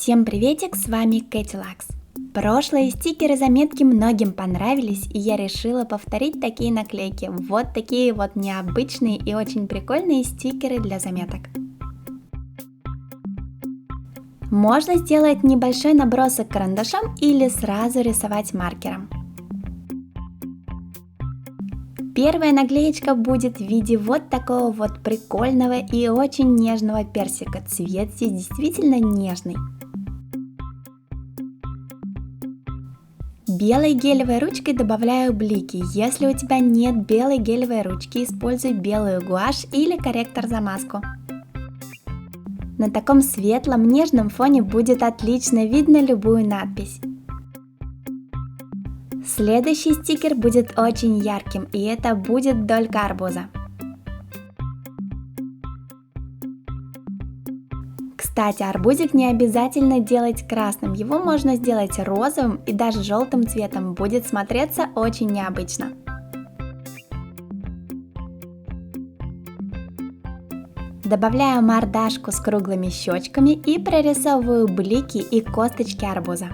Всем приветик, с вами Кэти Лакс. Прошлые стикеры-заметки многим понравились, и я решила повторить такие наклейки. Вот такие вот необычные и очень прикольные стикеры для заметок. Можно сделать небольшой набросок карандашом или сразу рисовать маркером. Первая наклеечка будет в виде вот такого вот прикольного и очень нежного персика. Цвет здесь действительно нежный. Белой гелевой ручкой добавляю блики. Если у тебя нет белой гелевой ручки, используй белую гуашь или корректор-замазку. На таком светлом нежном фоне будет отлично видно любую надпись. Следующий стикер будет очень ярким, и это будет долька арбуза. Кстати, арбузик не обязательно делать красным, его можно сделать розовым и даже желтым цветом, будет смотреться очень необычно. Добавляю мордашку с круглыми щечками и прорисовываю блики и косточки арбуза.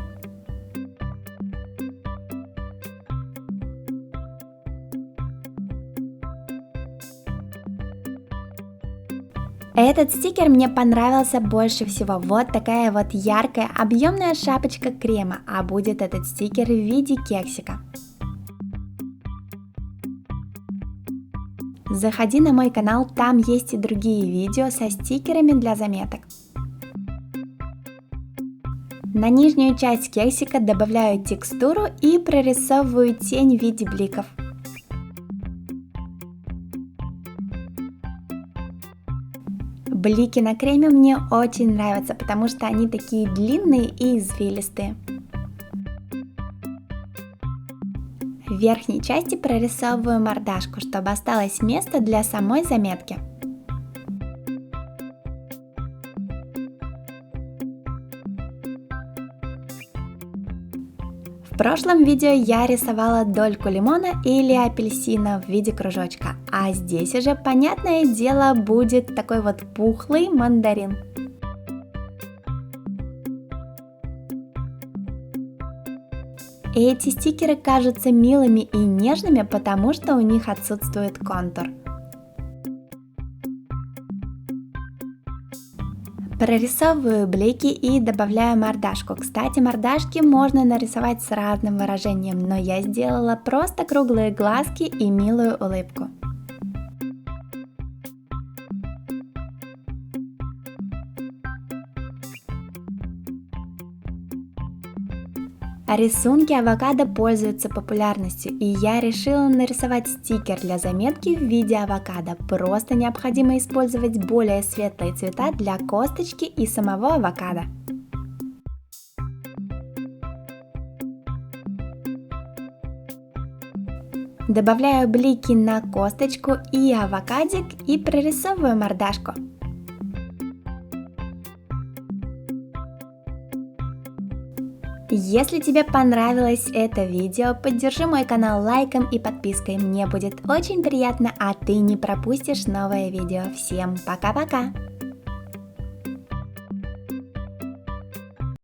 Этот стикер мне понравился больше всего. Вот такая вот яркая объемная шапочка крема, а будет этот стикер в виде кексика. Заходи на мой канал, там есть и другие видео со стикерами для заметок. На нижнюю часть кексика добавляю текстуру и прорисовываю тень в виде бликов. Блики на креме мне очень нравятся, потому что они такие длинные и извилистые. В верхней части прорисовываю мордашку, чтобы осталось место для самой заметки. В прошлом видео я рисовала дольку лимона или апельсина в виде кружочка, а здесь уже, понятное дело, будет такой вот пухлый мандарин. Эти стикеры кажутся милыми и нежными, потому что у них отсутствует контур. Прорисовываю блики и добавляю мордашку. Кстати, мордашки можно нарисовать с разным выражением, но я сделала просто круглые глазки и милую улыбку. Рисунки авокадо пользуются популярностью, и я решила нарисовать стикер для заметки в виде авокадо. Просто необходимо использовать более светлые цвета для косточки и самого авокадо. Добавляю блики на косточку и авокадик и прорисовываю мордашку. Если тебе понравилось это видео, поддержи мой канал лайком и подпиской, мне будет очень приятно, а ты не пропустишь новое видео. Всем пока-пока!